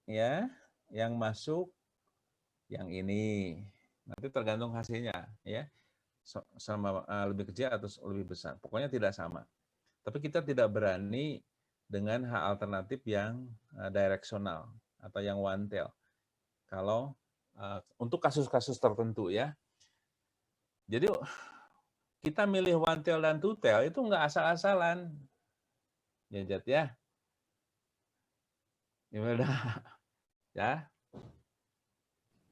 ya, yang masuk yang ini. Nanti tergantung hasilnya, ya. Sama lebih kecil atau lebih besar. Pokoknya tidak sama. Tapi kita tidak berani dengan hak alternatif yang direksional atau yang one tail. Kalau untuk kasus-kasus tertentu ya. Jadi kita milih one tail dan two tail itu nggak asal-asalan. Ya, Jat ya. Email dah. Ya.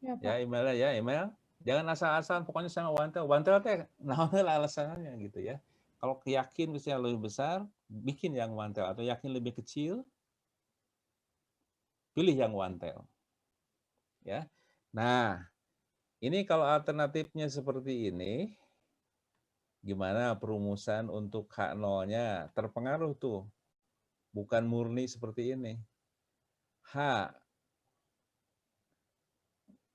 Ya, Ya, Pak. email ya, email. Jangan asal-asalan pokoknya sama one tail. One tail teh nah alasannya gitu ya. Kalau yakin misalnya lebih besar, bikin yang one tail atau yakin lebih kecil, pilih yang one tail. Ya. Nah, ini kalau alternatifnya seperti ini, gimana perumusan untuk hak nolnya? Terpengaruh tuh. Bukan murni seperti ini. Hak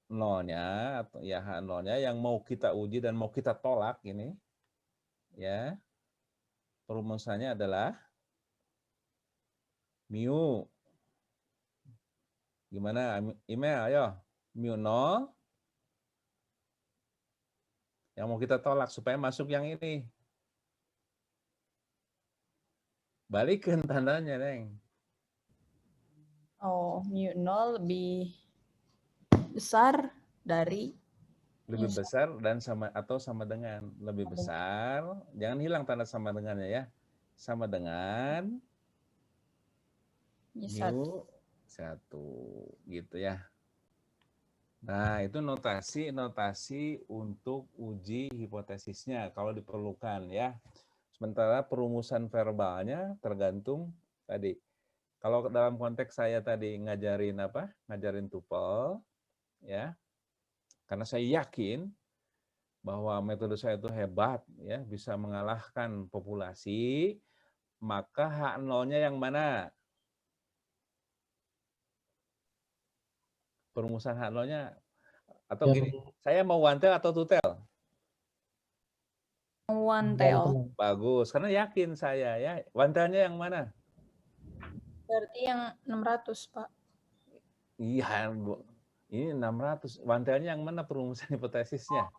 nolnya atau ya hak nolnya yang mau kita uji dan mau kita tolak ini, ya perumusannya adalah mu. Gimana? Email, ayo. Mu 0 yang mau kita tolak supaya masuk yang ini. Balikin tandanya, Neng. Oh, mu 0 lebih besar dari mu Lebih besar dan sama atau sama dengan. Lebih besar, jangan hilang tanda sama dengannya ya. Sama dengan mu 1. mu 1 gitu ya. Nah, itu notasi untuk uji hipotesisnya kalau diperlukan ya. Sementara perumusan verbalnya tergantung tadi. Kalau dalam konteks saya tadi ngajarin apa? Ngajarin tuple ya. Karena saya yakin bahwa metode saya itu hebat ya, bisa mengalahkan populasi, maka hak nolnya yang mana? Perumusan hak nolnya atau gini, saya mau one tail atau two tail? One tail. Bagus, karena yakin saya ya. One tailnya yang mana? Berarti yang 600, Pak. Iya, Bu. Ini 600. One tailnya yang mana perumusan hipotesisnya?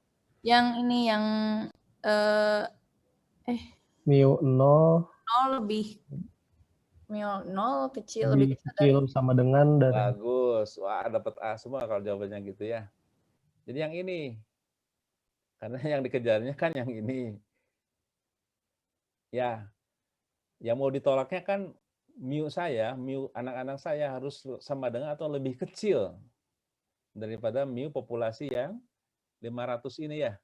Yang ini yang mu 0 lebih mu 0 kecil lebih lebih kecil dari kecil sama dengan dari Bagus. Wah, dapat A semua kalau jawabannya gitu ya. Jadi yang ini. Karena yang dikejarnya kan yang ini. Ya, yang mau ditolaknya kan mu saya, mu anak-anak saya harus sama dengan atau lebih kecil daripada mu populasi yang 500 ini ya.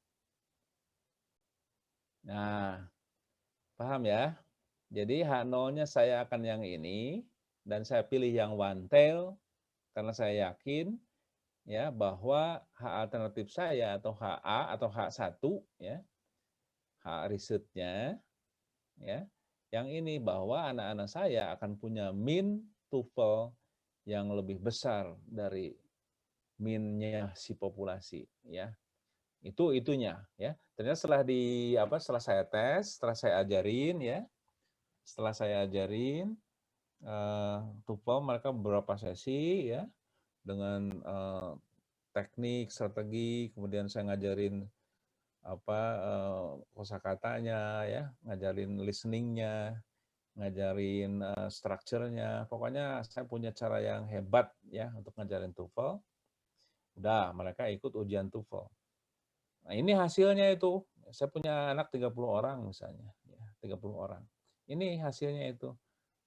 Nah, paham ya? Jadi hak nolnya saya akan yang ini dan saya pilih yang one tail karena saya yakin ya bahwa hak alternatif saya atau hak A atau hak 1 ya, hak risetnya ya, yang ini bahwa anak-anak saya akan punya min TOEFL yang lebih besar dari minnya si populasi ya. Itu itunya ya. Ternyata setelah saya tes, setelah saya ajarin ya, setelah saya ajarin TOEFL mereka beberapa sesi ya dengan teknik, strategi, kemudian saya ngajarin kosakatanya ya, ngajarin listeningnya, ngajarin strukturnya. Pokoknya saya punya cara yang hebat ya untuk ngajarin TOEFL. Udah, mereka ikut ujian TOEFL. Nah, ini hasilnya itu. Saya punya anak 30 orang misalnya, ya, 30 orang. Ini hasilnya itu.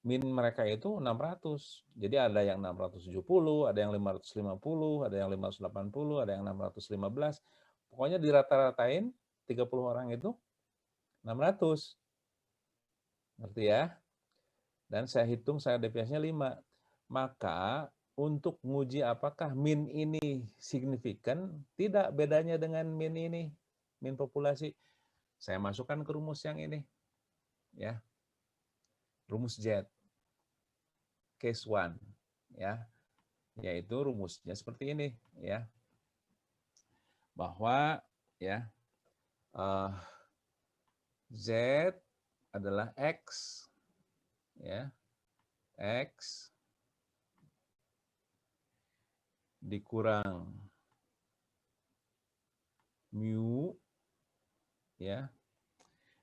Min mereka itu 600. Jadi ada yang 670, ada yang 550, ada yang 580, ada yang 615. Pokoknya dirata-ratain 30 orang itu 600. Ngerti ya? Dan saya hitung saya DPS-nya 5. Maka untuk menguji apakah min ini signifikan, tidak bedanya dengan min ini, min populasi. Saya masukkan ke rumus yang ini. Ya. Rumus Z. Case 1. Ya. Yaitu rumusnya seperti ini, ya. Bahwa ya Z adalah X ya. X dikurang mu, ya.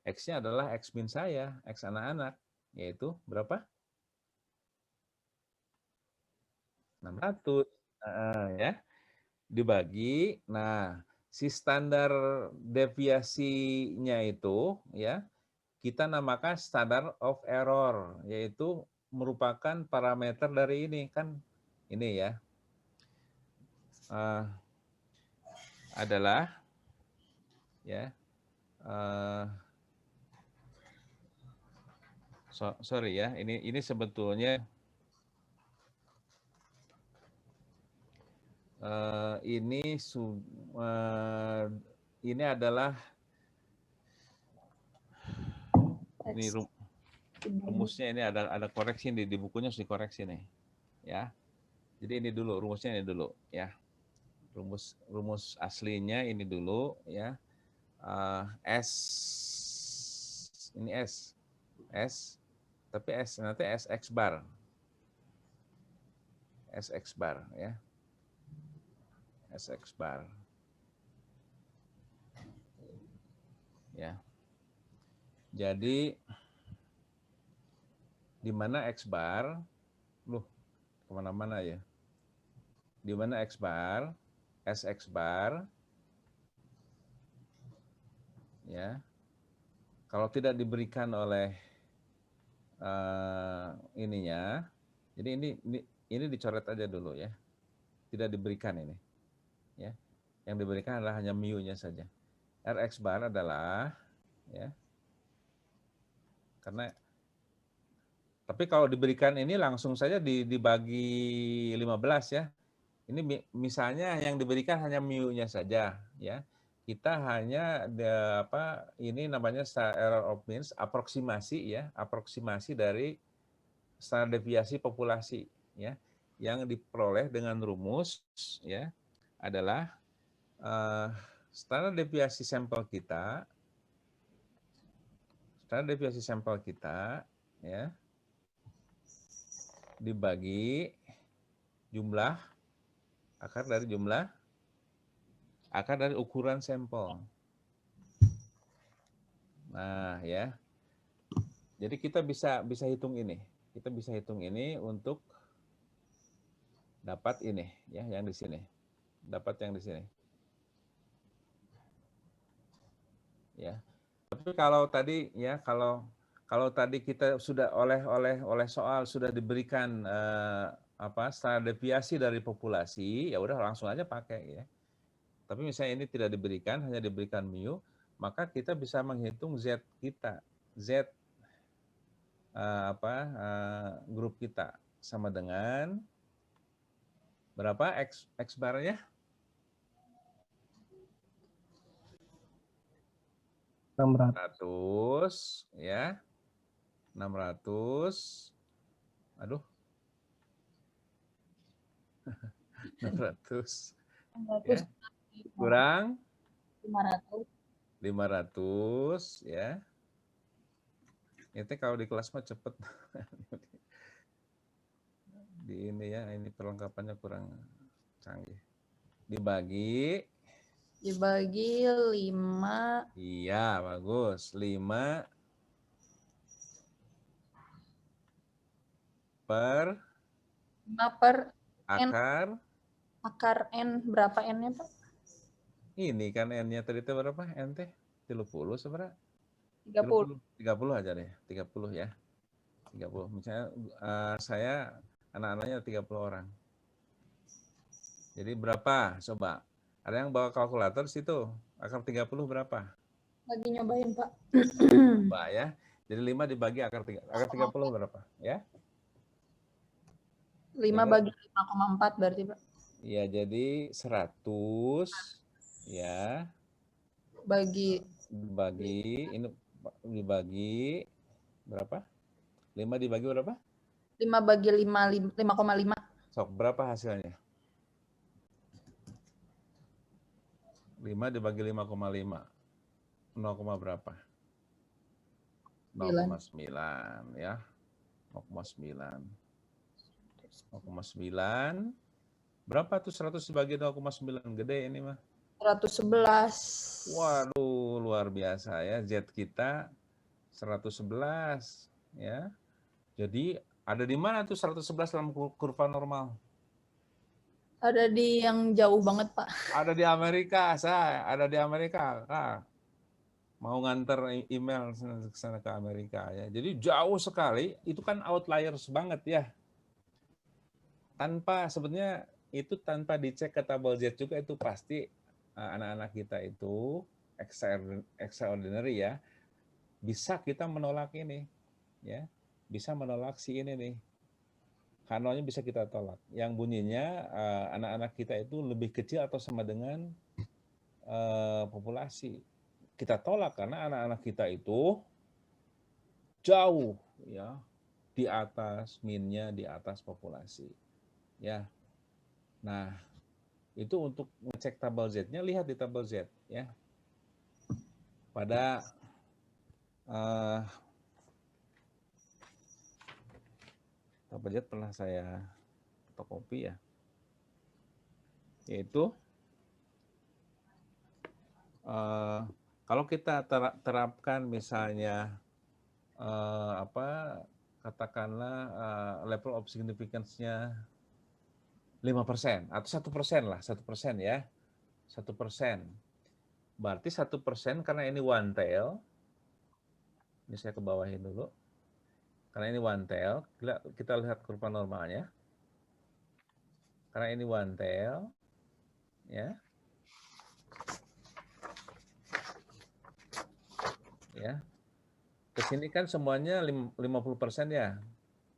X-nya adalah X min saya, X anak-anak, yaitu berapa? 600. Ya. Dibagi, nah si standar deviasinya itu ya kita namakan standard of error, yaitu merupakan parameter dari ini kan ini ya adalah ya sorry ya ini sebetulnya ini adalah ini rumusnya, ini ada koreksi di bukunya, harus dikoreksi nih ya. Jadi ini dulu rumusnya, ini dulu ya, rumus aslinya ini dulu ya. S ini S tapi S nanti SX bar ya, SX bar ya. Jadi di mana X bar, kemana-mana ya, di mana X bar, SX bar ya, kalau tidak diberikan oleh ininya, jadi ini dicoret aja dulu ya, tidak diberikan ini ya, yang diberikan adalah hanya mu-nya saja. Rx bar adalah ya, karena tapi kalau diberikan ini langsung saja dibagi 15 ya. Ini misalnya yang diberikan hanya mu-nya saja ya. Kita hanya ini namanya error of means, aproksimasi ya, aproksimasi dari standar deviasi populasi ya, yang diperoleh dengan rumus ya adalah standar deviasi sampel kita ya dibagi jumlah akar dari ukuran sampel. Nah ya, jadi kita bisa hitung ini, untuk dapat ini ya, yang di sini, ya. Tapi kalau tadi ya, kalau tadi kita sudah oleh soal sudah diberikan standar deviasi dari populasi, ya udah langsung aja pakai ya. Tapi misalnya ini tidak diberikan, hanya diberikan mu, maka kita bisa menghitung Z kita, grup kita sama dengan berapa X barnya? 600 ya. 600. Aduh. 600 ya. Kurang 500 ya. Itu kalau di kelas mah cepet. Di ini ya, ini perlengkapannya kurang canggih. Dibagi 5. Iya, bagus. 5 per akar N, berapa N-nya Pak? Ini kan N-nya tadi itu berapa? N teh 30 seberapa? 30. 30 aja deh, 30 ya. 30. Misalnya saya anak-anaknya 30 orang. Jadi berapa? Coba. Ada yang bawa kalkulator di situ. Akar 30 berapa? Lagi nyobain, Pak. Coba ya. Jadi 5 dibagi akar 30 berapa? Ya. 5 bagi 5,4 berarti, Pak. Iya, jadi 100 ya. Ini dibagi berapa? 5 dibagi berapa? 5 bagi 5,5. Sok, berapa hasilnya? 5 dibagi 5,5. 0, berapa? 0,9 ya. 0,9. Berapa tuh 100 dibagi 0,9? Gede ini mah. 111. Waduh, luar biasa ya. Z kita 111 ya. Jadi ada di mana tuh 111 dalam kurva normal? Ada di yang jauh banget, Pak. Ada di Amerika, ada di Amerika. Mau nganter email ke sana ke Amerika ya. Jadi jauh sekali, itu kan outliers banget ya. Tanpa sebenarnya itu tanpa dicek ke tabel Z juga itu pasti anak-anak kita itu extraordinary ya. Bisa kita menolak ini ya. Bisa menolak si ini nih. Hanolnya bisa kita tolak. Yang bunyinya anak-anak kita itu lebih kecil atau sama dengan populasi. Kita tolak karena anak-anak kita itu jauh ya di atas minnya, di atas populasi. Ya. Nah, itu untuk ngecek tabel Z-nya, lihat di tabel Z ya. Pada tabel Z pernah saya fotokopi ya. Yaitu kalau kita terapkan misalnya katakanlah level of significance-nya 5% atau 1% lah, 1% ya, 1%. Berarti 1% karena ini one tail. Ini saya ke bawahin dulu. Karena ini one tail, kita lihat kurva normalnya. Karena ini one tail, ya. Ya. Ke sini kan semuanya 50% ya.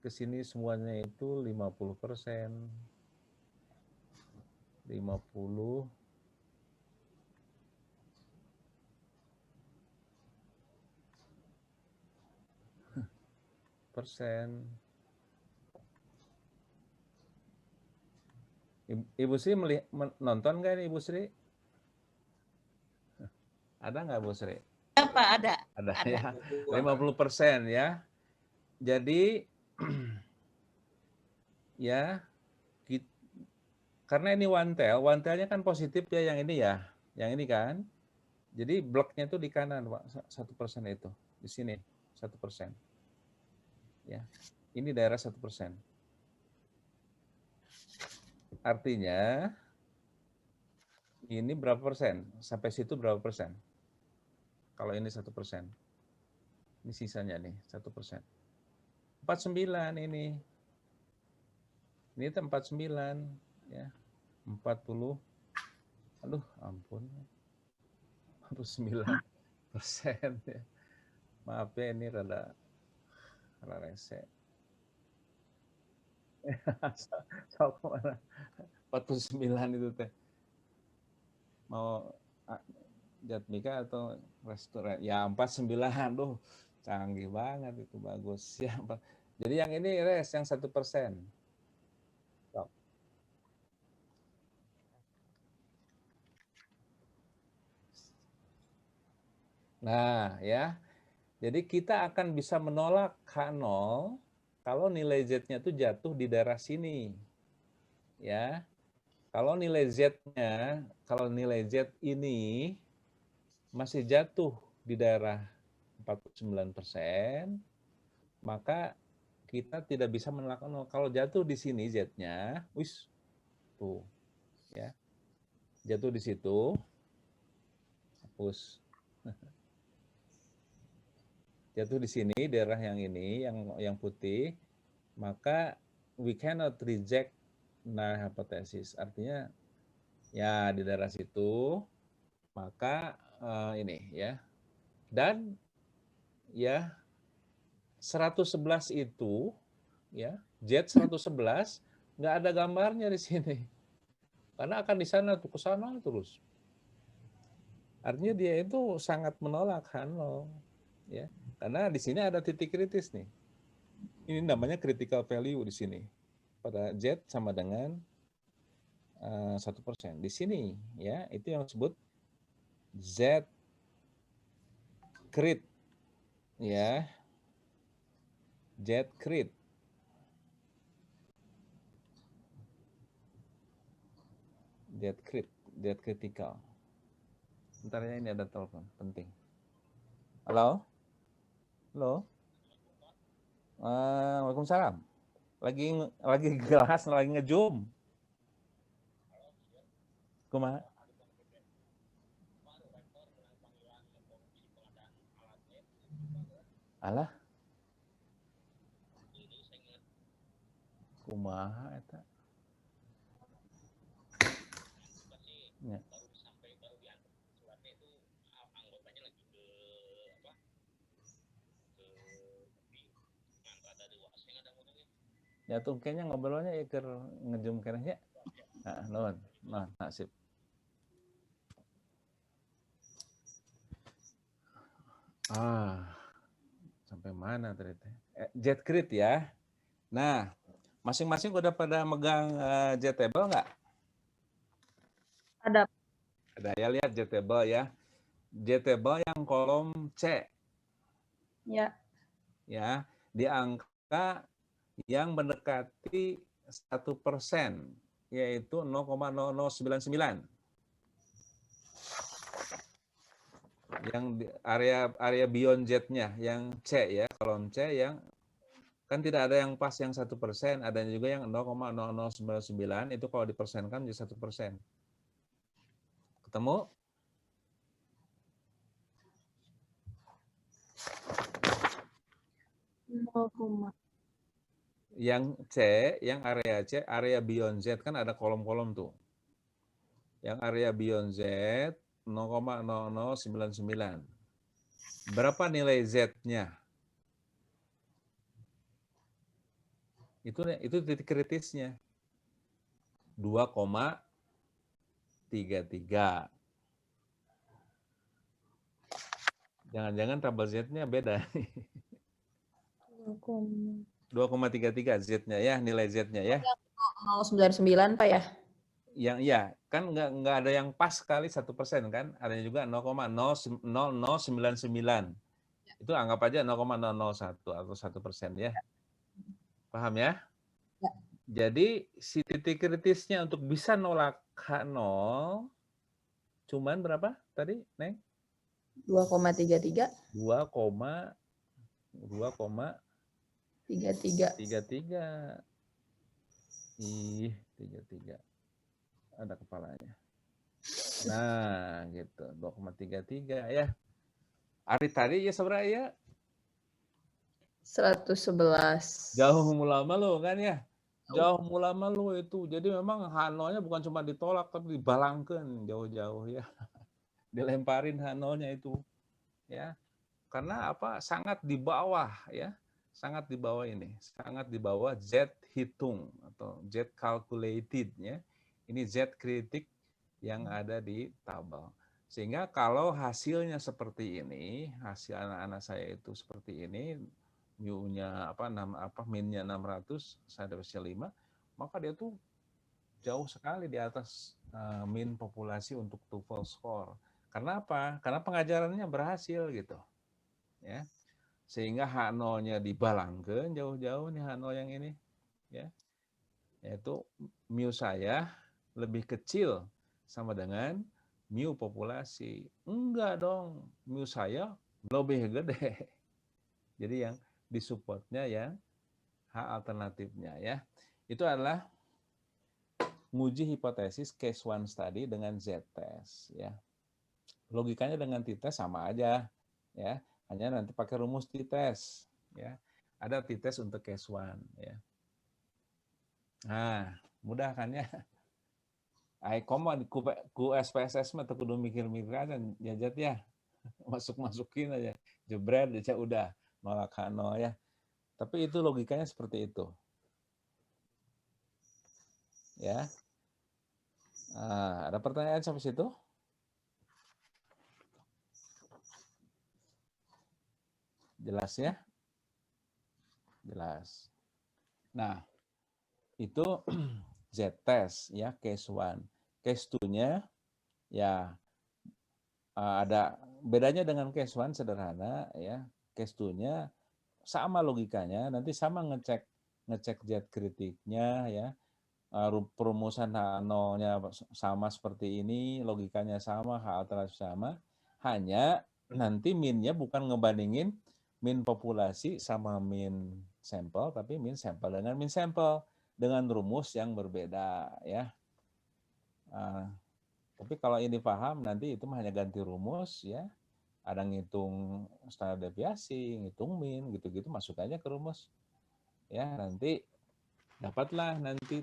Ke sini semuanya itu 50%. 50 persen. Ibu Sri nonton nggak ini Ibu Sri? Ada nggak Bu Sri? Ya Pak, ada. Ada ya. 50% ya. Jadi ya karena ini one tailnya kan positif ya yang ini ya. Yang ini kan. Jadi bloknya itu di kanan Pak, 1% itu. Di sini 1%. Ya. Ini daerah 1%. Artinya ini berapa persen? Sampai situ berapa persen? Kalau ini 1%. Ini sisanya nih 1%. 49 ini. Ini 49 ya. 40. Aduh, ampun. 49% ya. Maaf ya ini rada rese. So, 49 itu teh. Mau Jatmika atau restoran? Ya 49, aduh canggih banget itu, bagus. Ya, jadi yang ini res yang 1%. Nah ya, jadi kita akan bisa menolak H0 kalau nilai Z-nya itu jatuh di daerah sini. Ya. Kalau nilai Z ini masih jatuh di daerah 49%, maka kita tidak bisa menolak 0. Kalau jatuh di sini Z-nya, tuh, ya, jatuh di situ, hapus. Jatuh di sini daerah yang ini, yang putih, maka we cannot reject null hypothesis. Artinya ya di daerah situ, maka ini ya. Dan ya 111 itu ya, Z 111 nggak ada gambarnya di sini. Karena akan di sana tuh, ke sana terus. Artinya dia itu sangat menolak H0 ya. Karena di sini ada titik kritis nih. Ini namanya critical value di sini. Pada Z sama dengan 1%. Di sini ya, itu yang disebut Z crit ya. Z crit. Z critical. Bentar ya, ini ada telepon penting. Halo? Halo? Waalaikumsalam. Lagi kelas, lagi nge-zoom. Kumaha? Alah. Kumaha eta? Ya. Ya tuh kayaknya ngobrolnya ya ke ngejum keneh ya. Nah, nuhun. Nah, nasib. Sampai mana tadi teh? Jetcrit ya. Nah, masing-masing udah pada megang Jettable nggak? Ada. Ada ya, lihat Jettable ya. Jettable yang kolom C. Ya. Ya, di angka yang mendekati 1%, yaitu 0,0099. Yang di area beyond Z-nya, yang C ya, kolom C yang kan tidak ada yang pas yang 1%, ada juga yang 0,0099, itu kalau dipersenkan jadi 1%. Ketemu? Yang C, yang area C, area beyond Z kan ada kolom-kolom tuh. Yang area beyond Z 0,0099. Berapa nilai Z-nya? Itu titik kritisnya. 2,33. Jangan-jangan tabel Z-nya beda. 2,33 Z-nya ya, nilai Z-nya ya. 0,99 Pak ya? Yang iya, kan nggak ada yang pas kali 1% kan, adanya juga 0,0099. Itu anggap aja 0,001 atau 1% ya. Paham ya? Ya. Jadi si titik kritisnya untuk bisa nolak H0 cuman berapa tadi, Neng? 2,33. 2,33. Ih, 33. Ada kepalanya. Nah, gitu. 2,33 ya. Ari tadi ya seberapa ya? 111. Jauh mulama lo kan ya? Jauh mulama lo itu. Jadi memang H0-nya bukan cuma ditolak tapi dibalangkan jauh-jauh ya. Dilemparin H0-nya itu. Ya. Karena apa? Sangat di bawah ya. Sangat di bawah ini. Sangat di bawah Z hitung atau Z calculated ya. Ini Z kritik yang ada di tabel. Sehingga kalau hasilnya seperti ini, hasil anak-anak saya itu seperti ini, mu-nya min-nya 600, saya dapat 5, maka dia tuh jauh sekali di atas min populasi untuk TOEFL score. Karena apa? Karena pengajarannya berhasil gitu. Ya. Sehingga H0-nya dibalangkan jauh-jauh nih H0 yang ini ya. Yaitu mu saya lebih kecil sama dengan mu populasi. Enggak dong, mu saya lebih gede. Jadi yang disupportnya yang H alternatifnya ya. Itu adalah nguji hipotesis case one study dengan Z-test ya. Logikanya dengan t-test sama aja ya. Hanya nanti pakai rumus t-test ya. Ada t-test untuk case one ya. Nah, mudah kan ya? Komo ku SPSS mah kudu mikir-mikir aja jajat ya. Masukin aja. Jebret aja udah nolak H0 ya. Tapi itu logikanya seperti itu. Ya. Ada pertanyaan sampai situ? Jelas ya? Jelas. Nah, itu Z-test ya, case 1. Case 2-nya ya ada bedanya dengan case 1 sederhana ya. Case 2-nya sama logikanya, nanti sama ngecek Z kritiknya ya. perumusan H0-nya sama seperti ini, logikanya sama, H alternatif sama, hanya nanti min-nya bukan ngebandingin min populasi sama min sampel, tapi min sampel dengan min sampel dengan rumus yang berbeda ya. Tapi kalau ini paham, nanti itu hanya ganti rumus ya. Ada ngitung standar deviasi, ngitung min, gitu-gitu masuk aja ke rumus. Ya, nanti dapatlah nanti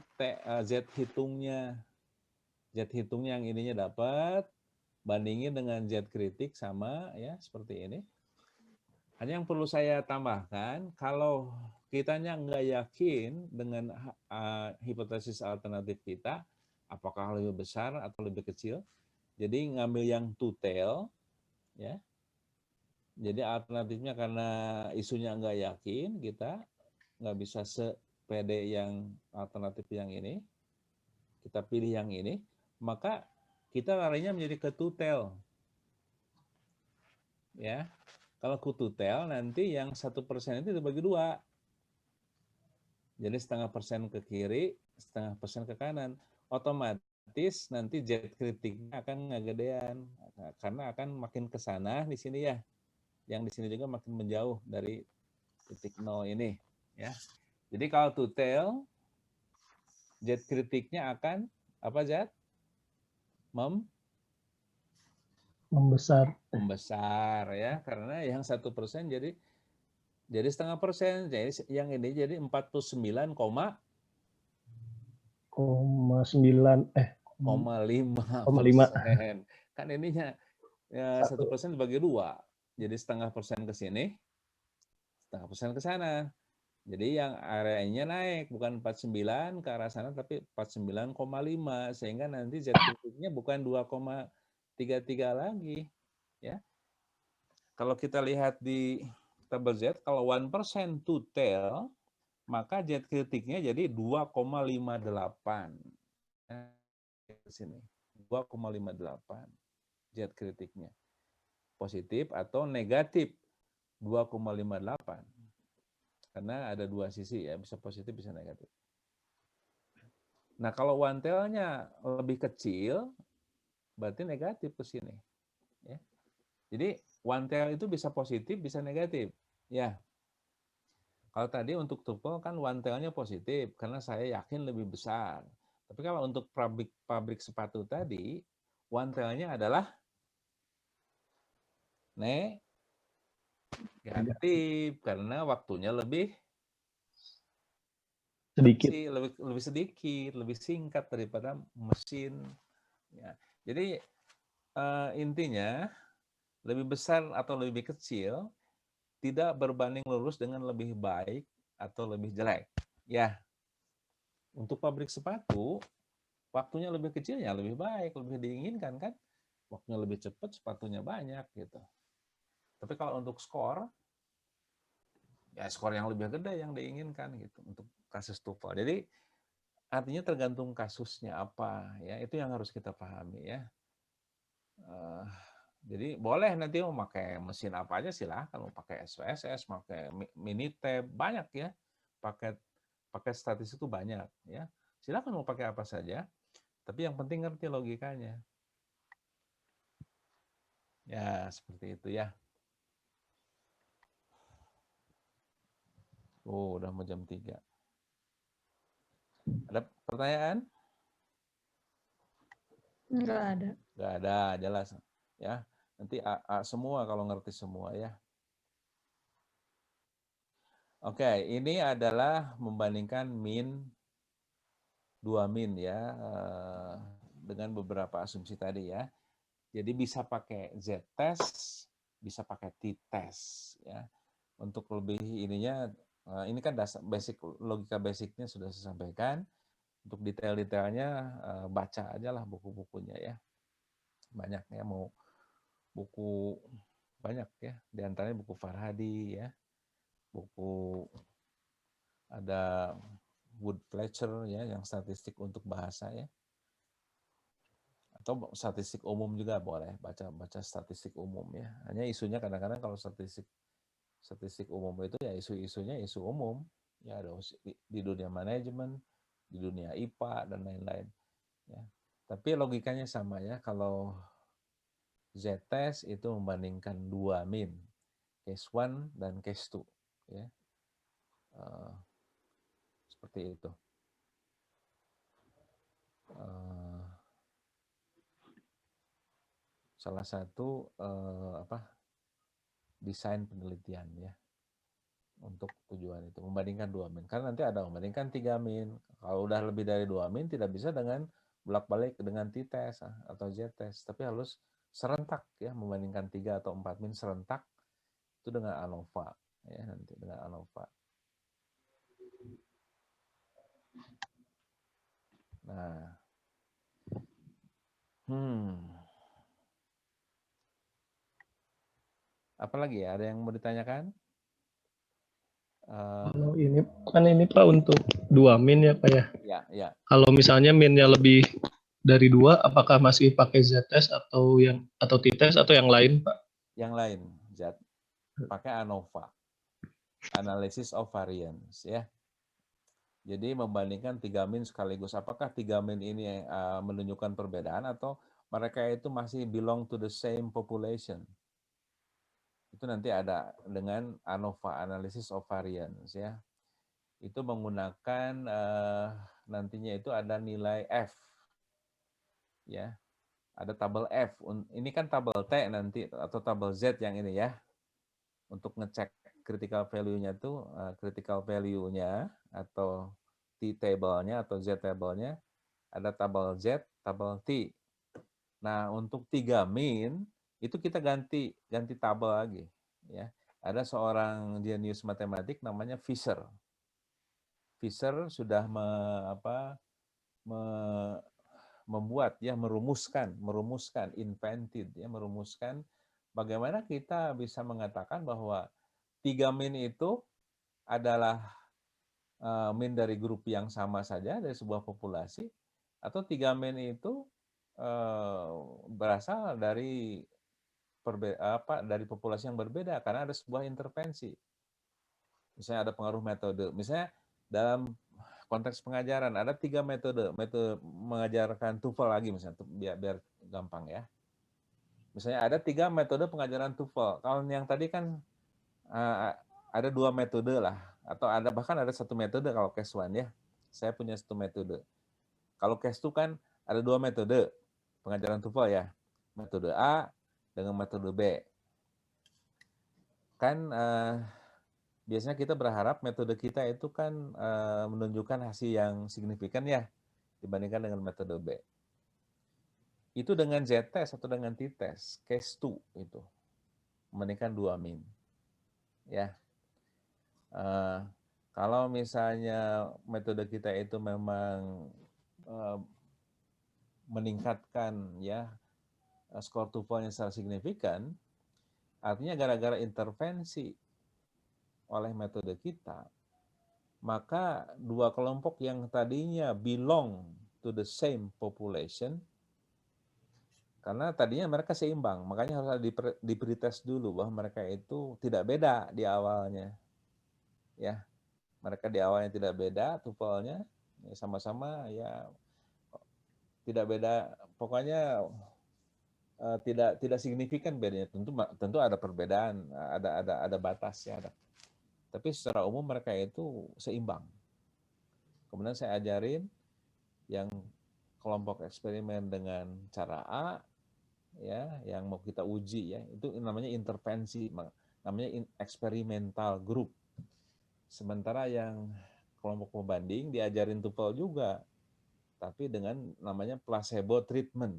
Z hitungnya. Z hitungnya yang ininya dapat, bandingin dengan Z kritik sama ya seperti ini. Hanya yang perlu saya tambahkan, kalau kitanya nggak yakin dengan hipotesis alternatif kita, apakah lebih besar atau lebih kecil, jadi ngambil yang two tail, ya. Jadi alternatifnya karena isunya nggak yakin, kita nggak bisa sepede yang alternatif yang ini, kita pilih yang ini, maka kita larinya menjadi ke two tail. Ya, kalau ke two tail nanti yang 1% itu dibagi 2. Jadi 0,5% ke kiri, 0,5% ke kanan. Otomatis nanti Z kritiknya akan ngegedean karena akan makin ke sana di sini ya. Yang di sini juga makin menjauh dari titik 0 ini ya. Jadi kalau two tail Z kritiknya akan apa Z? Membesar ya, karena yang 1% jadi 0,5%. Jadi yang ini jadi 49,9 5%. Kan ininya ya 1% dibagi 2. Jadi 0,5% ke sini, 0,5% ke sana. Jadi yang areanya naik, bukan 49 ke arah sana, tapi 49,5. Sehingga nanti Z kritiknya bukan 2,33 lagi. Ya. Kalau kita lihat di tabel Z, kalau 1% two tail, maka Z kritiknya jadi 2,58. Ke sini. 2,58 Z kritiknya. Positif atau negatif 2,58. Karena ada dua sisi ya, bisa positif bisa negatif. Nah, kalau one tail-nya lebih kecil, berarti negatif ke sini. Ya. Jadi one tail itu bisa positif, bisa negatif. Ya. Kalau tadi untuk tuple kan one tail-nya positif karena saya yakin lebih besar. Tapi kalau untuk pabrik sepatu tadi, one tail-nya adalah negatif karena waktunya lebih sedikit. lebih sedikit, lebih singkat daripada mesin. Ya. Jadi intinya lebih besar atau lebih kecil tidak berbanding lurus dengan lebih baik atau lebih jelek. Ya, untuk pabrik sepatu waktunya lebih kecil ya lebih baik, lebih diinginkan kan? Waktunya lebih cepat, sepatunya banyak gitu. Tapi kalau untuk skor, ya skor yang lebih gede yang diinginkan gitu untuk kasus TOEFL. Jadi artinya tergantung kasusnya apa ya, itu yang harus kita pahami ya. Jadi boleh nanti mau pakai mesin apa aja silahkan, mau pakai SPSS, pakai Minitab, banyak ya. Pakai statistik itu banyak ya. Silahkan mau pakai apa saja, tapi yang penting ngerti logikanya. Ya, seperti itu ya. Oh, udah mau jam 3. Ada pertanyaan? Enggak ada. Enggak ada, jelas. Ya, nanti A semua kalau ngerti semua ya. Oke, ini adalah membandingkan dua min ya, dengan beberapa asumsi tadi ya. Jadi bisa pakai Z-test, bisa pakai T-test ya. Untuk lebih ininya, ini kan dasar basic, logika basicnya sudah saya sampaikan. Untuk detail-detailnya baca aja lah buku-bukunya ya. Banyak ya, mau buku banyak ya. Di antaranya buku Farhadi ya, buku ada Wood Fletcher ya, yang statistik untuk bahasa ya. Atau statistik umum juga boleh, baca statistik umum ya. Hanya isunya kadang-kadang kalau statistik umum itu ya isu-isunya isu umum ya, ada di dunia manajemen, di dunia IPA dan lain-lain. Ya. Tapi logikanya sama ya, kalau z-test itu membandingkan 2 min, case 1 dan case 2. Ya. Seperti itu. Salah satu desain penelitian ya untuk tujuan itu, membandingkan 2 min. Karena nanti ada membandingkan 3 min. Kalau udah lebih dari 2 min tidak bisa dengan bolak-balik dengan t-test atau z-test, tapi harus serentak ya, membandingkan 3 atau 4 min serentak itu dengan ANOVA ya, nanti dengan ANOVA. Nah, apalagi ya, ada yang mau ditanyakan? Kalau ini kan ini Pak untuk 2 min ya Pak ya. Ya. Kalau misalnya minnya lebih dari 2, apakah masih pakai z-test atau t-test atau yang lain Pak? Yang lain, Zat. Pakai ANOVA, Analysis of Variance ya. Jadi membandingkan 3 min sekaligus. Apakah 3 min ini menunjukkan perbedaan atau mereka itu masih belong to the same population? Itu nanti ada dengan ANOVA, Analysis of Variance ya. Itu menggunakan nantinya itu ada nilai F. Ya. Ada tabel F. Ini kan tabel T nanti atau tabel Z yang ini ya. Untuk ngecek critical value-nya itu, critical value-nya atau T-table-nya atau Z-table-nya, ada tabel Z, tabel T. Nah, untuk 3 min, itu kita ganti tabel lagi. Ya. Ada seorang jenius matematik namanya Fisher. Fisher sudah membuat ya, merumuskan bagaimana kita bisa mengatakan bahwa 3 min itu adalah min dari grup yang sama saja dari sebuah populasi, atau 3 min itu berasal dari dari populasi yang berbeda karena ada sebuah intervensi. Misalnya ada pengaruh metode. Misalnya dalam konteks pengajaran ada 3 metode mengajarkan TOEFL lagi misalnya, biar gampang ya. Misalnya ada 3 metode pengajaran TOEFL. Kalau yang tadi kan ada 2 metode lah, atau bahkan ada 1 metode kalau case 1 ya. Saya punya 1 metode. Kalau case 2 kan ada 2 metode pengajaran TOEFL ya. Metode A dengan metode B. Kan biasanya kita berharap metode kita itu kan menunjukkan hasil yang signifikan ya dibandingkan dengan metode B. Itu dengan z-test atau dengan t-test, case 2 itu membandingkan 2 min. Ya. Kalau misalnya metode kita itu memang meningkatkan ya skor TOEFL-nya secara signifikan, artinya gara-gara intervensi oleh metode kita, maka 2 kelompok yang tadinya belong to the same population, karena tadinya mereka seimbang, makanya harus di pretest dulu bahwa mereka itu tidak beda di awalnya. Ya, mereka di awalnya tidak beda TOEFL-nya, ya sama-sama ya tidak beda, pokoknya tidak signifikan bedanya. Tentu ada perbedaan, ada batas ya. Tapi secara umum mereka itu seimbang. Kemudian saya ajarin yang kelompok eksperimen dengan cara A, ya, yang mau kita uji ya, itu namanya intervensi, namanya eksperimental group. Sementara yang kelompok pembanding diajarin TOEFL juga, tapi dengan namanya placebo treatment,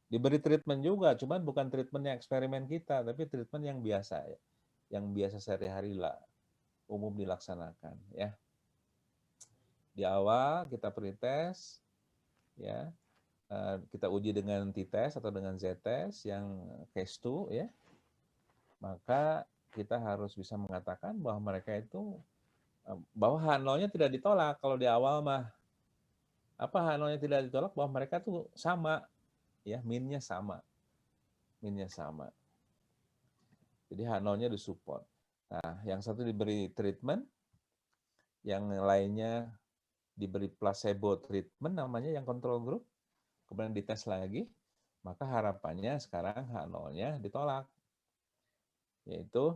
Diberi treatment juga, cuman bukan treatment yang eksperimen kita, tapi treatment yang biasa ya. Yang biasa sehari-hari lah umum dilaksanakan ya. Di awal kita pretest ya, kita uji dengan t-test atau dengan z-test yang case 2 ya. Maka kita harus bisa mengatakan bahwa mereka itu bahwa H0-nya tidak ditolak. Kalau di awal mah apa H0-nya tidak ditolak, bahwa mereka tuh sama ya, minnya sama. Jadi H0-nya disupport. Nah, yang satu diberi treatment, yang lainnya diberi placebo treatment namanya yang control group, kemudian dites lagi, maka harapannya sekarang H0-nya ditolak. Yaitu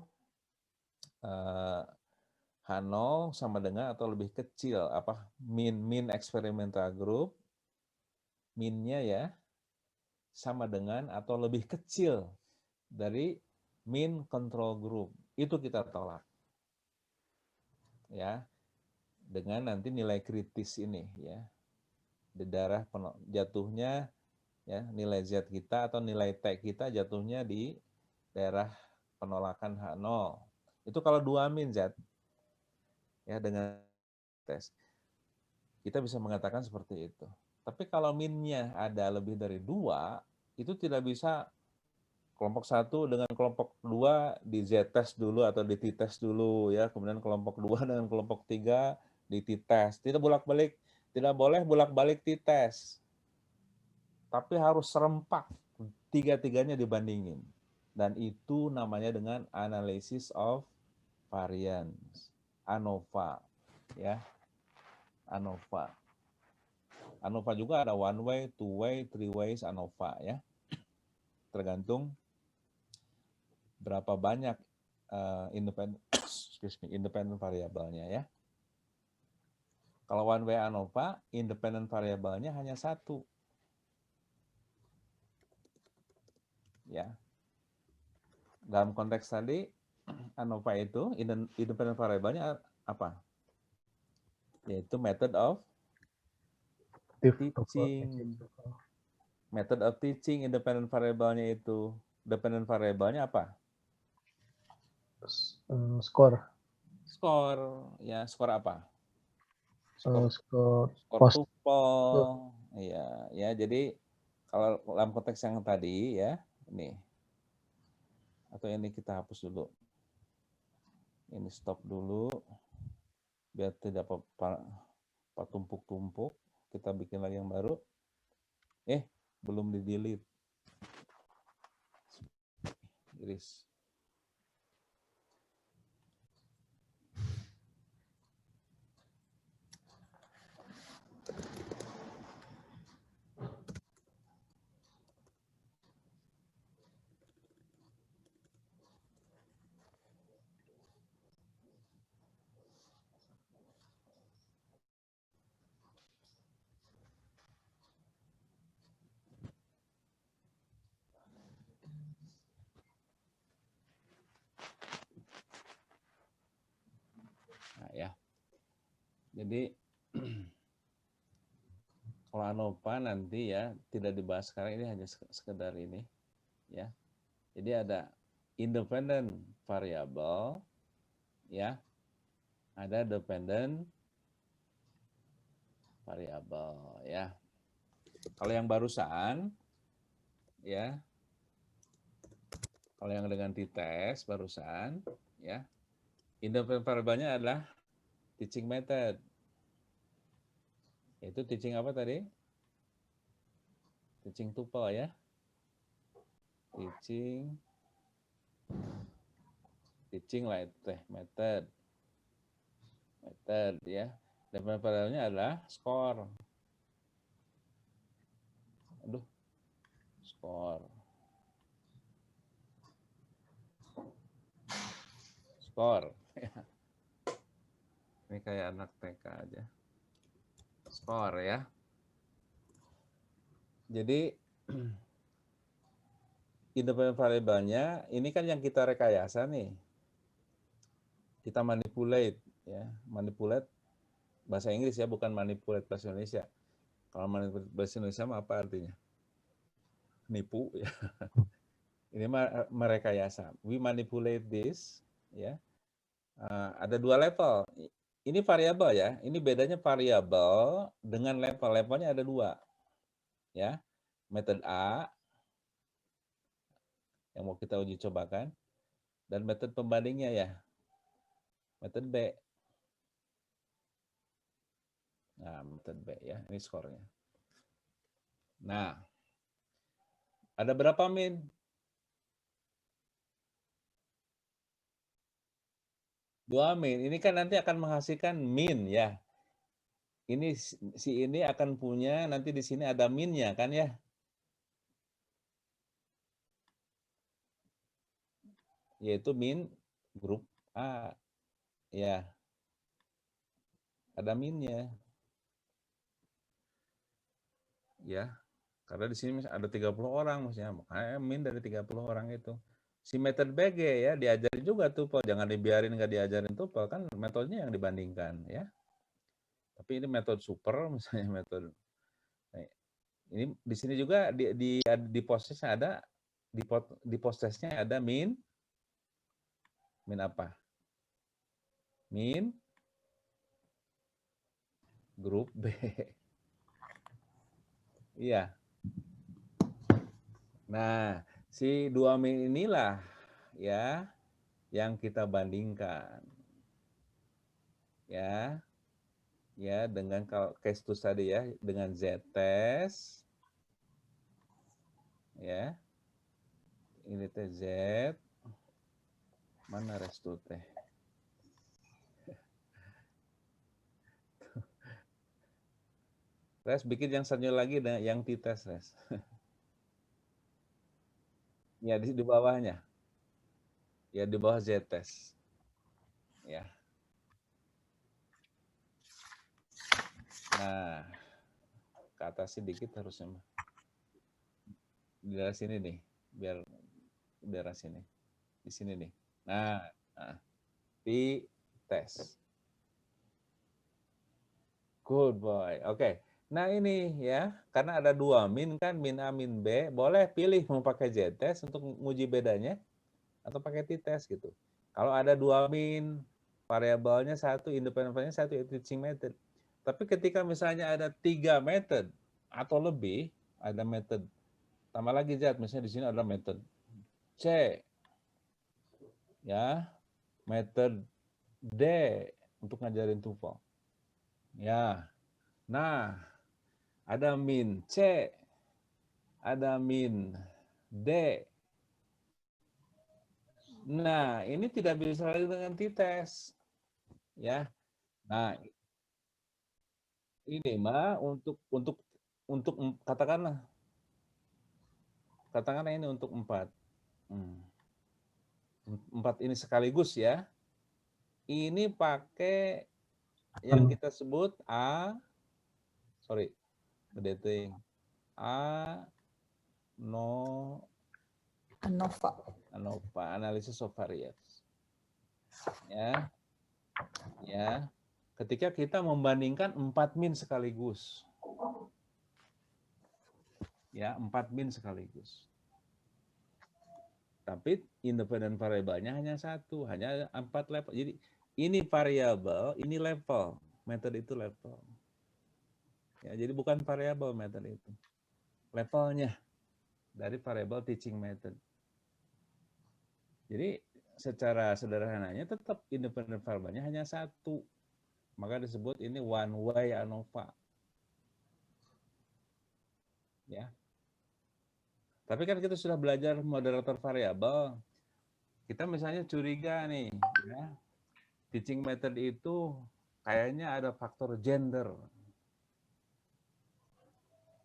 H0 sama dengan atau lebih kecil, mean experimental group, mean-nya ya, sama dengan atau lebih kecil dari mean control group. Itu kita tolak. Ya, dengan nanti nilai kritis ini ya. Di darah jatuhnya ya, nilai Z kita atau nilai T kita jatuhnya di daerah penolakan H0. Itu kalau 2 min Z. Ya, dengan tes. Kita bisa mengatakan seperti itu. Tapi kalau minnya ada lebih dari 2, itu tidak bisa kelompok 1 dengan kelompok 2 di Z-test dulu atau di T-test dulu ya, kemudian kelompok 2 dengan kelompok 3 di T-test. Tidak bolak-balik, tidak boleh bolak-balik T-test. Tapi harus serempak, tiga-tiganya dibandingin. Dan itu namanya dengan analysis of variance, ANOVA ya. ANOVA. ANOVA juga ada one way, two way, three ways ANOVA ya. Tergantung berapa banyak independent variabelnya ya. Kalau one way ANOVA, independent variabelnya hanya 1. Ya. Dalam konteks tadi ANOVA itu independent variabelnya apa? Yaitu method of teaching. Method of teaching independent variabelnya itu. Dependent variabelnya apa? Skor. Skor. Ya, skor apa? Skor TOEFL. Iya, ya. Jadi kalau dalam konteks yang tadi ya, ini. Atau ini kita hapus dulu. Ini stop dulu. Biar tidak tumpuk-tumpuk. Kita bikin lagi yang baru. Belum di-delete. Iris. Nah, ya. Jadi kalau ANOVA nanti ya tidak dibahas sekarang, ini hanya sekedar ini ya. Jadi ada independent variable ya. Ada dependent variable ya. Kalau yang barusan ya. Kalau yang dengan T-test barusan ya. Independent variable-nya adalah teaching method. Itu teaching apa tadi? Teaching tuple ya. Teaching lah itu method ya. Dan variabelnya adalah skor. Skor. Ini kayak anak TK aja. Skor ya. Jadi independent variabelnya ini kan yang kita rekayasa nih. Kita manipulate ya. Manipulate bahasa Inggris ya, bukan manipulate bahasa Indonesia. Kalau manipulate bahasa Indonesia apa artinya? Nipu ya. Ini merekayasa. We manipulate this ya. Ada 2 level. Ini variabel ya. Ini bedanya variabel dengan level. Levelnya ada 2. Ya. Metode A yang mau kita uji cobakan dan metode pembandingnya ya. Metode B. Nah, metode B ya. Ini skornya. Nah, ada berapa min? 2 min. Ini kan nanti akan menghasilkan min ya. Ini si ini akan punya nanti di sini ada minnya kan ya. Yaitu min grup A. Ya. Ada minnya. Ya. Karena di sini ada 30 orang maksudnya. Makanya min dari 30 orang itu. Si metode BG ya diajarin juga tuple. Jangan dibiarin nggak diajarin tuple kan metodenya yang dibandingkan ya. Tapi ini metode super misalnya metode. Nah, ini di sini juga di postesnya ada di postesnya ada min apa? Min grup B. Iya. Nah, si 2 min inilah ya yang kita bandingkan. Ya. Ya, dengan case to tadi ya, dengan Z-test. Ya. Ini teh Z. Mana restu teh? Res bikin yang senyum lagi dengan yang t-test, Res. Ya, di bawahnya. Ya, di bawah Z-test. Ya. Nah, ke atas sedikit harusnya. Di daerah sini nih, biar daerah sini. Di sini nih. Nah, t-test. Good boy. Oke. Nah ini ya, karena ada 2 min kan, min A, min B, boleh pilih mau pakai Z-test untuk menguji bedanya atau pakai t-test gitu. Kalau ada 2 min, variabelnya satu, independent variabelnya satu, itu teaching method. Tapi ketika misalnya ada 3 method atau lebih, ada method, tambah lagi Z, misalnya di sini ada method C, ya, method D untuk ngajarin tuple. Ya, nah, ada min C, ada min D. Nah, ini tidak bisa lagi dengan t-test. Ya. Nah, ini mah untuk katakanlah ini untuk 4. 4 ini sekaligus ya. Ini pakai yang kita sebut ANOVA, analysis of variance. Ya. Ya. Ketika kita membandingkan 4 min sekaligus. Ya, 4 min sekaligus. Tapi independent variabelnya hanya 1, hanya 4 level. Jadi ini variabel, ini level. Metode itu level. Ya, jadi bukan variabel metode itu. Levelnya dari variabel teaching method. Jadi secara sederhananya tetap independent variabelnya hanya 1. Maka disebut ini one way ANOVA. Ya. Tapi kan kita sudah belajar moderator variabel. Kita misalnya curiga nih, ya. Teaching method itu kayaknya ada faktor gender.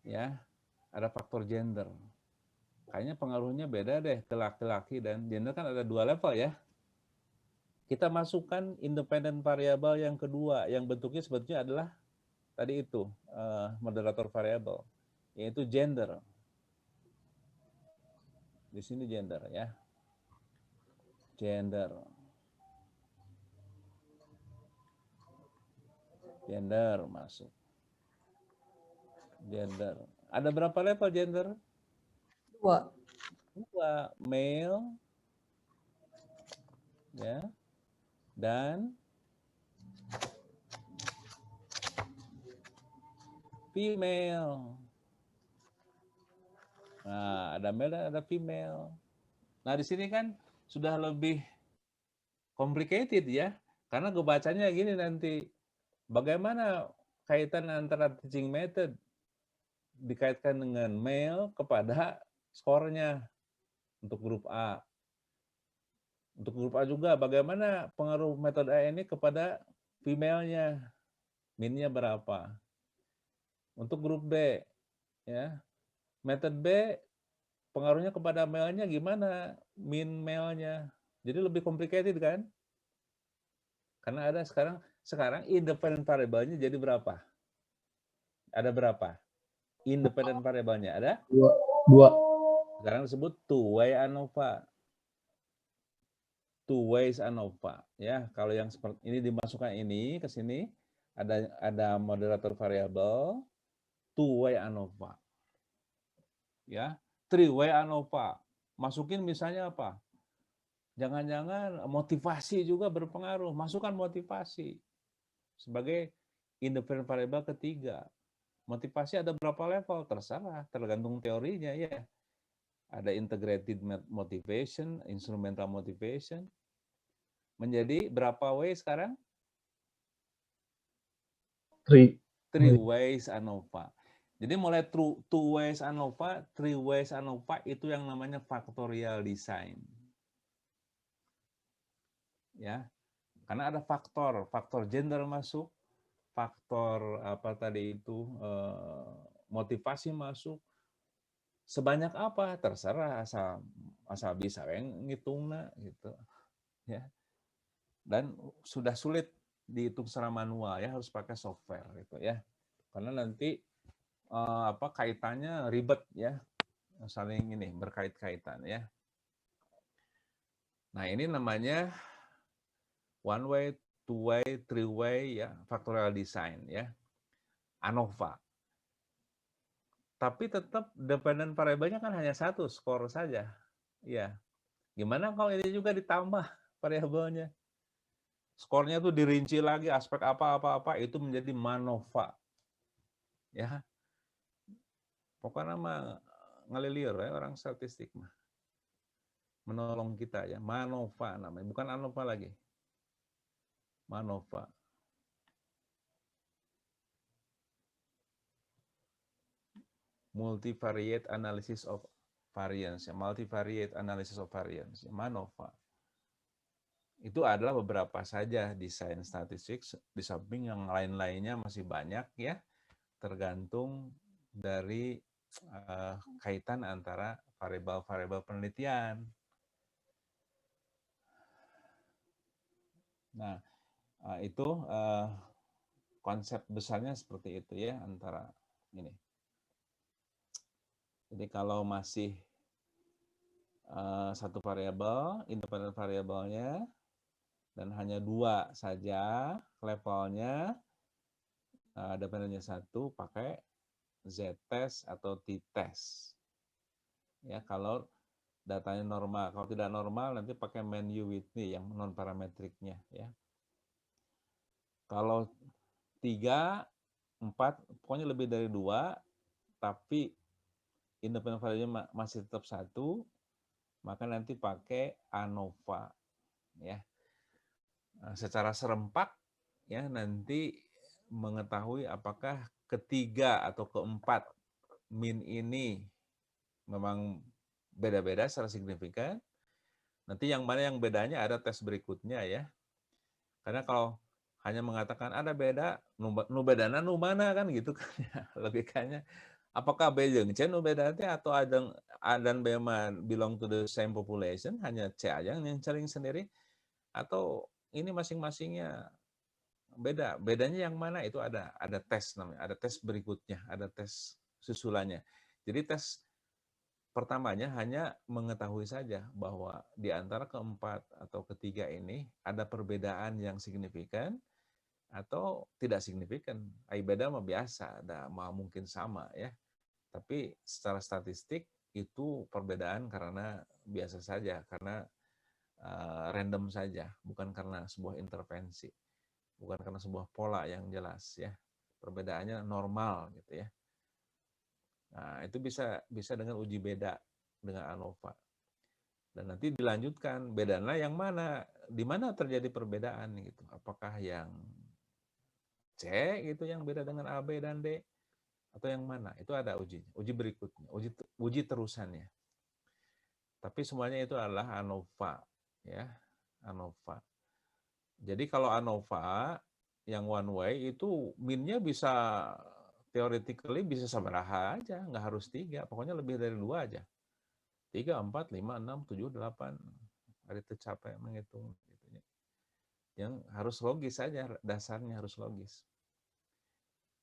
Ya, ada faktor gender. Kayaknya pengaruhnya beda deh ke laki-laki dan gender kan ada 2 level ya. Kita masukkan independent variabel yang kedua, yang bentuknya sebetulnya adalah tadi itu, moderator variabel, yaitu gender. Di sini gender ya. Gender. Gender masuk. Gender. Ada berapa level gender? 2. Male. Ya. Dan female. Nah, ada male dan ada female. Nah, di sini kan sudah lebih complicated ya. Karena gue bacanya gini nanti. Bagaimana kaitan antara teaching method dikaitkan dengan male kepada skornya untuk grup A. Untuk grup A juga, bagaimana pengaruh metode A ini kepada female-nya, min-nya berapa. Untuk grup B, ya, metode B pengaruhnya kepada male-nya gimana, min male-nya. Jadi lebih complicated kan? Karena ada sekarang independent variable-nya jadi berapa? Ada berapa? Independent variable-nya ada? Dua. Sekarang disebut two-way ANOVA. Two ways ANOVA, ya. Kalau yang seperti ini dimasukkan ini ke sini ada moderator variabel, two-way ANOVA. Ya, three-way ANOVA. Masukin misalnya apa? Jangan-jangan motivasi juga berpengaruh. Masukkan motivasi sebagai independent variable ketiga. Motivasi ada berapa level? Terserah, tergantung teorinya ya. Ada integrated motivation, instrumental motivation. Menjadi berapa way sekarang? Three ways ANOVA. Jadi mulai two ways ANOVA, three ways ANOVA itu yang namanya factorial design. Ya. Karena ada faktor gender masuk, faktor apa tadi itu motivasi masuk. Sebanyak apa terserah, asal bisa ngitungna gitu. Ya. Dan sudah sulit dihitung secara manual ya, harus pakai software gitu ya. Karena nanti kaitannya ribet ya, saling ini berkait-kaitan ya. Nah, ini namanya one way, two way, three way ya, factorial design ya. ANOVA. Tapi tetap dependent variable-nya kan hanya satu, skor saja. Ya. Gimana kalau ini juga ditambah variabelnya? Skornya tuh dirinci lagi aspek apa itu menjadi MANOVA. Ya. Pokoknya mah ngelilir ya orang statistik mah. Menolong kita ya, MANOVA namanya, bukan ANOVA lagi. MANOVA. Multivariate analysis of variance, ya, multivariate analysis of variance, ya, MANOVA. Itu adalah beberapa saja desain statistik, di samping yang lain-lainnya masih banyak ya, tergantung dari kaitan antara variabel-variabel penelitian. Nah, itu konsep besarnya seperti itu ya, antara ini. Jadi kalau masih satu variabel, independent variabelnya, dan hanya dua saja levelnya, dependennya satu, pakai z-test atau t-test. Ya, kalau datanya normal. Kalau tidak normal, nanti pakai Mann-Whitney yang non-parametriknya. Ya. Kalau 3, 4, pokoknya lebih dari 2, tapi independent variabelnya masih tetap satu, maka nanti pakai ANOVA. Ya. Secara serempak, ya nanti mengetahui apakah ketiga atau keempat min ini memang beda-beda secara signifikan. Nanti yang mana yang bedanya ada tes berikutnya ya. Karena kalau hanya mengatakan ada beda, nu bedana nu mana kan gitu kan ya logikanya. Apakah B jeung C nu beda teh atau adan B mah belong to the same population, hanya C aja yang cering sendiri, atau ini masing-masingnya beda. Bedanya yang mana itu ada tes namanya, ada tes berikutnya, ada tes susulannya. Jadi tes pertamanya hanya mengetahui saja bahwa di antara keempat atau ketiga ini ada perbedaan yang signifikan atau tidak signifikan. Beda mah biasa, ada mungkin sama ya. Tapi secara statistik itu perbedaan karena biasa saja, karena random saja, bukan karena sebuah intervensi, bukan karena sebuah pola yang jelas ya. Perbedaannya normal gitu ya. Nah, itu bisa dengan uji beda dengan ANOVA. Dan nanti dilanjutkan, bedanya yang mana, di mana terjadi perbedaan gitu. Apakah yang C gitu yang beda dengan A, B dan D, atau yang mana? Itu ada uji berikutnya, uji terusannya. Tapi semuanya itu adalah ANOVA ya. ANOVA. Jadi kalau ANOVA yang one way itu min-nya bisa theoretically bisa sabaraha aja, nggak harus 3, pokoknya lebih dari 2 aja. 3, 4, 5, 6, 7, 8. Hari itu capek menghitung. Yang harus logis saja, dasarnya harus logis.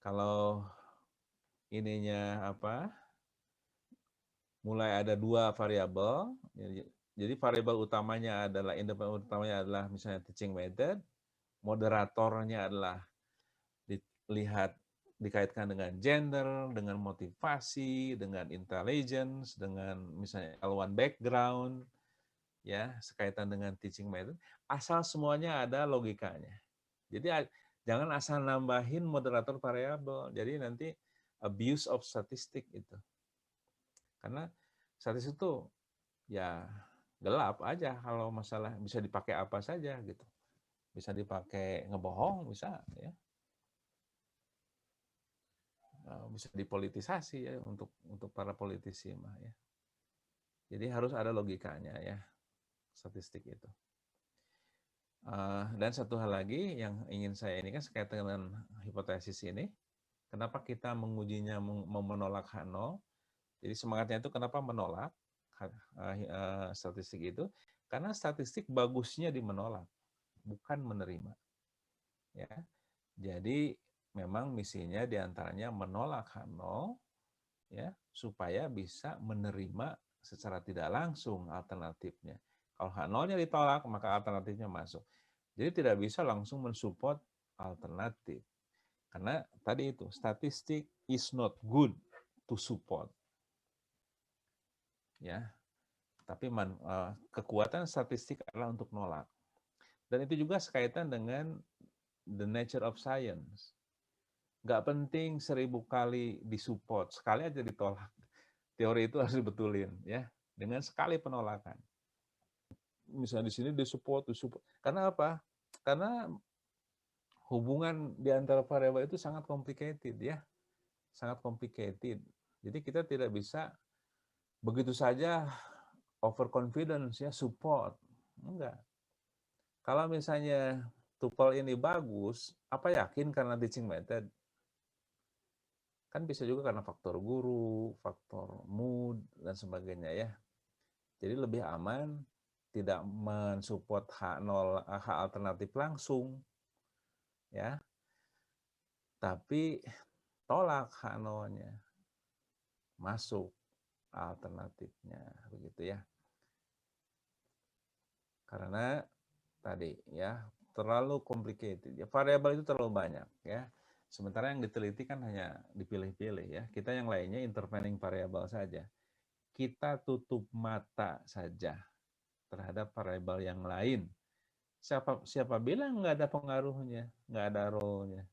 Kalau ininya apa? Mulai ada 2 variabel, jadi variabel utamanya adalah independen utamanya adalah misalnya teaching method, moderatornya adalah dilihat dikaitkan dengan gender, dengan motivasi, dengan intelligence, dengan misalnya L1 background, ya, sekaitan dengan teaching method, asal semuanya ada logikanya. Jadi jangan asal nambahin moderator variabel. Jadi nanti abuse of statistic itu. Karena statistik itu ya gelap aja kalau masalah bisa dipakai apa saja gitu. Bisa dipakai ngebohong, bisa ya. Bisa dipolitisasi ya untuk para politisi mah ya. Jadi harus ada logikanya ya statistik itu. Dan satu hal lagi yang ingin saya ini kan sekaitan dengan hipotesis ini, kenapa kita mengujinya menolak H0? Jadi semangatnya itu kenapa menolak statistik itu? Karena statistik bagusnya di menolak, bukan menerima. Ya, jadi memang misinya diantaranya menolak H0, ya, supaya bisa menerima secara tidak langsung alternatifnya. Kalau H0-nya ditolak, maka alternatifnya masuk. Jadi tidak bisa langsung mensupport alternatif. Karena tadi itu, statistik is not good to support. Ya, tapi kekuatan statistik adalah untuk nolak. Dan itu juga sekaitan dengan the nature of science. Nggak penting 1000 kali disupport, sekali aja ditolak. Teori itu harus dibetulin, ya, dengan sekali penolakan. Misalnya di sini disupport. Karena apa? Karena hubungan di antara variabel itu sangat complicated, ya, sangat complicated. Jadi kita tidak bisa begitu saja overconfidence ya support, enggak. Kalau misalnya tuple ini bagus, apa yakin karena teaching method? Kan bisa juga karena faktor guru, faktor mood dan sebagainya ya. Jadi lebih aman tidak mensupport H0 H alternatif langsung ya. Tapi tolak H0-nya. Masuk alternatifnya begitu ya. Karena tadi ya terlalu complicated ya, variabel itu terlalu banyak ya, sementara yang diteliti kan hanya dipilih-pilih ya, kita yang lainnya intervening variabel saja, kita tutup mata saja terhadap variabel yang lain. Siapa bilang nggak ada pengaruhnya, nggak ada role-nya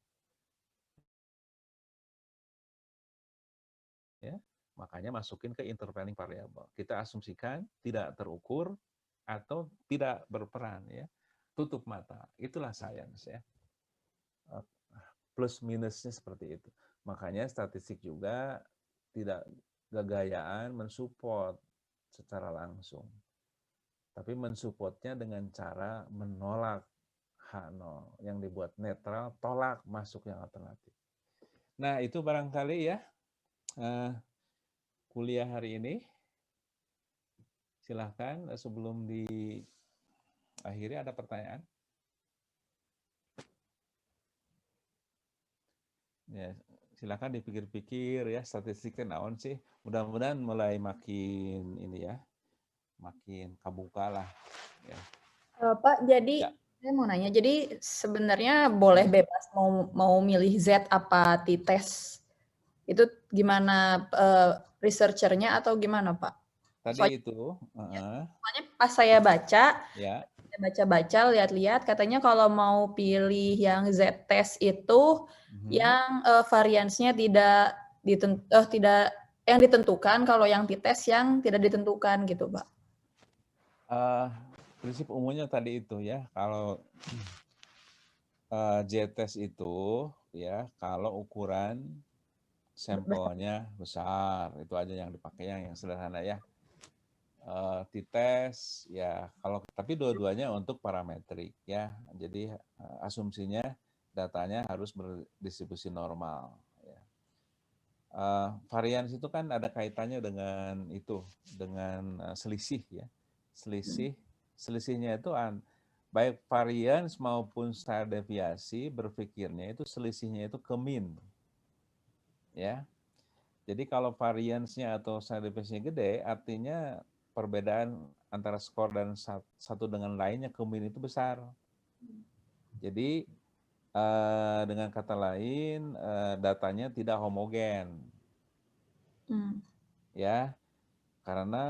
ya, makanya masukin ke intervening variabel, kita asumsikan tidak terukur atau tidak berperan ya, tutup mata, itulah science ya. Plus minusnya seperti itu. Makanya statistik juga tidak gagayaan mensupport secara langsung. Tapi mensupportnya dengan cara menolak H0 yang dibuat netral, tolak masuk yang alternatif. Nah itu barangkali ya kuliah hari ini. Silahkan sebelum diakhiri ada pertanyaan? Ya, silakan dipikir-pikir ya, statistiknya naon sih. Mudah-mudahan mulai makin ini ya, makin kebuka lah. Ya. Pak, jadi saya mau nanya, jadi sebenarnya boleh bebas mau milih Z apa T-test? Itu gimana researchernya atau gimana Pak? Tadi itu, Soalnya pas saya baca, ya. baca-baca, lihat-lihat, katanya kalau mau pilih yang Z-test itu yang variansnya tidak yang ditentukan, kalau yang T-test yang tidak ditentukan gitu, Pak. Prinsip umumnya tadi itu ya, kalau Z-test itu ya, kalau ukuran sampelnya besar, itu aja yang dipakai yang sederhana ya. T-test ya, kalau tapi dua-duanya untuk parametrik ya. Jadi asumsinya datanya harus berdistribusi normal. Ya. Varians itu kan ada kaitannya dengan itu, dengan selisih ya. Selisihnya itu baik varians maupun standar deviasi berpikirnya itu selisihnya itu ke mean. Ya. Jadi kalau variansnya atau standar deviasinya gede, artinya perbedaan antara skor dan satu dengan lainnya ke mean itu besar. Jadi dengan kata lain datanya tidak homogen. Ya, karena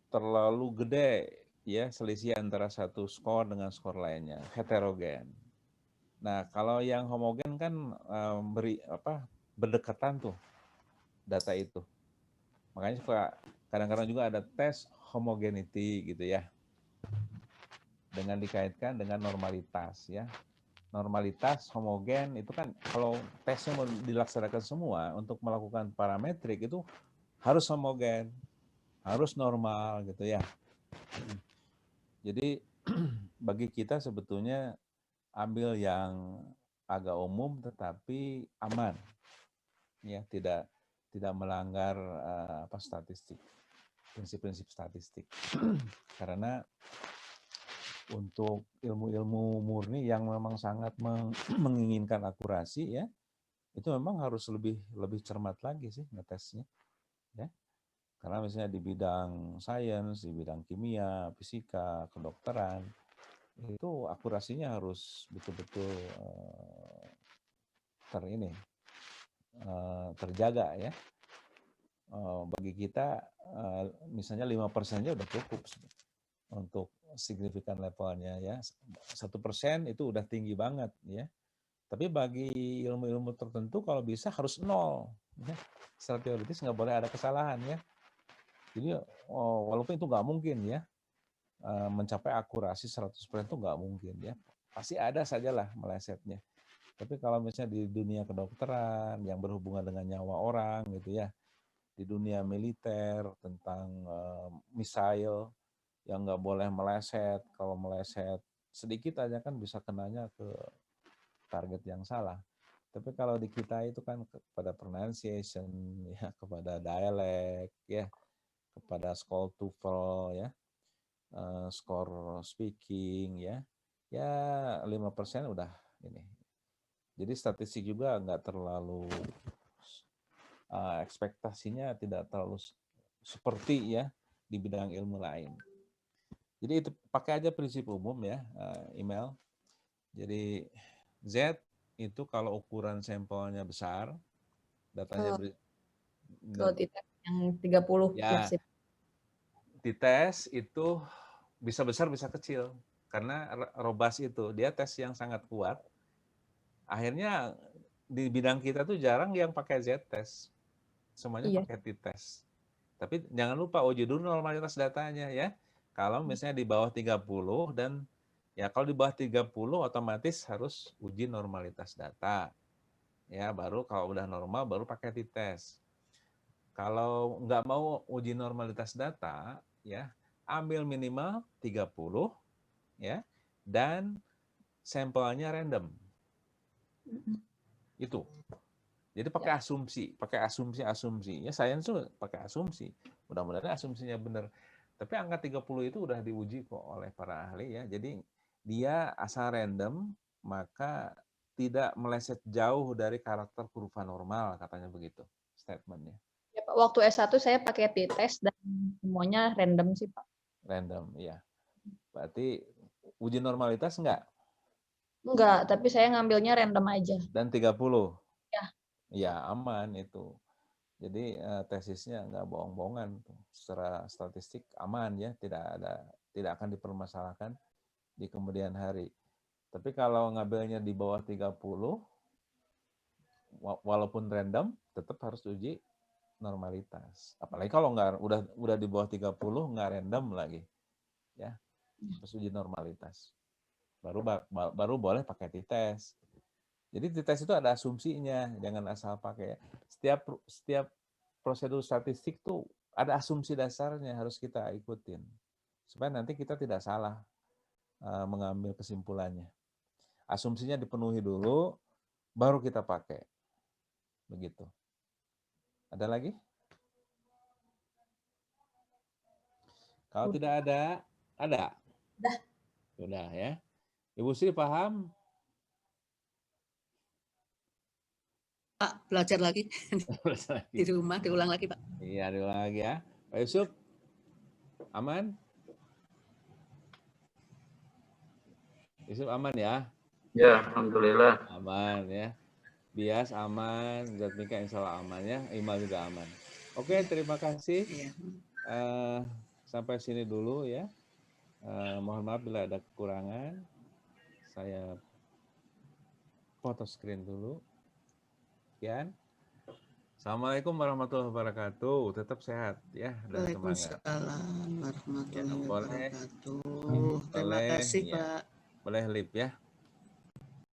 terlalu gede ya selisih antara satu skor dengan skor lainnya, heterogen. Nah, kalau yang homogen kan berdekatan tuh data itu. Makanya kadang-kadang juga ada tes homogeneity gitu ya. Dengan dikaitkan dengan normalitas ya. Normalitas homogen itu kan kalau tesnya mau dilaksanakan semua untuk melakukan parametrik itu harus homogen, harus normal gitu ya. Jadi bagi kita sebetulnya ambil yang agak umum tetapi aman, ya tidak melanggar statistik, prinsip-prinsip statistik. Karena untuk ilmu-ilmu murni yang memang sangat menginginkan akurasi ya, itu memang harus lebih cermat lagi sih ngetesnya, ya. Karena misalnya di bidang sains, di bidang kimia, fisika, kedokteran, itu akurasinya harus betul-betul terjaga ya. Bagi kita misalnya 5% udah cukup untuk signifikan levelnya ya. 1% itu udah tinggi banget ya. Tapi bagi ilmu-ilmu tertentu kalau bisa harus 0 ya. Secara teoritis nggak boleh ada kesalahan ya. Jadi walaupun itu nggak mungkin ya, mencapai akurasi 100% itu nggak mungkin ya. Pasti ada sajalah melesetnya. Tapi kalau misalnya di dunia kedokteran yang berhubungan dengan nyawa orang gitu ya, di dunia militer tentang misail yang nggak boleh meleset, kalau meleset sedikit aja kan bisa kenanya ke target yang salah. Tapi kalau di kita itu kan kepada pronunciation ya, kepada dialect ya, kepada skor TOEFL ya, skor speaking ya, ya 5% udah ini. Jadi statistik juga nggak terlalu ekspektasinya tidak terlalu seperti ya di bidang ilmu lain. Jadi itu pakai aja prinsip umum ya, email. Jadi Z itu kalau ukuran sampelnya besar, datanya kalau T-test yang 30 ya, fleksibel. T-test itu bisa besar bisa kecil karena robust itu dia tes yang sangat kuat. Akhirnya di bidang kita tuh jarang yang pakai Z-test, semuanya pakai T-test. Tapi jangan lupa uji dulu normalitas datanya ya. Kalau misalnya di bawah 30 dan ya kalau di bawah 30 otomatis harus uji normalitas data. Ya, baru kalau udah normal baru pakai T-test. Kalau nggak mau uji normalitas data, ya ambil minimal 30 ya dan sampelnya random. Itu. Jadi pakai asumsi. Ya sains tuh pakai asumsi. Mudah-mudahan asumsinya benar. Tapi angka 30 itu udah diuji kok oleh para ahli ya. Jadi dia asal random maka tidak meleset jauh dari karakter kurva normal katanya begitu statementnya. Ya, Pak. Waktu S1 saya pakai T-test dan semuanya random sih, Pak. Random, iya. Berarti uji normalitas enggak? Enggak, tapi saya ngambilnya random aja. Dan 30? Ya. Ya, aman itu. Jadi tesisnya nggak bohong-bohongan. Secara statistik aman ya, tidak akan dipermasalahkan di kemudian hari. Tapi kalau ngambilnya di bawah 30, walaupun random, tetap harus uji normalitas. Apalagi kalau nggak udah di bawah 30 nggak random lagi, ya harus uji normalitas. Baru boleh pakai T-test. Jadi T-test itu ada asumsinya, jangan asal pakai. Setiap prosedur statistik tuh ada asumsi dasarnya harus kita ikutin supaya nanti kita tidak salah mengambil kesimpulannya. Asumsinya dipenuhi dulu, baru kita pakai. Begitu. Ada lagi? Kalau tidak ada? Udah. Sudah ya. Ibu Sri paham? Pak, belajar lagi di rumah, diulang lagi Pak. Iya, diulang lagi ya. Pak Yusuf, aman? Yusuf aman ya? Ya, alhamdulillah. Aman ya. Bias aman, Zatmika insya Allah aman ya. Imal juga aman. Oke, terima kasih. Iya. Sampai sini dulu ya. Mohon maaf bila ada kekurangan. Saya foto screen dulu. Sekian. Assalamualaikum warahmatullahi wabarakatuh. Tetap sehat ya dan semangat. Waalaikumsalam warahmatullahi Ya, boleh. wabarakatuh. Terima Boleh, kasih ya. Pak. Boleh lip ya.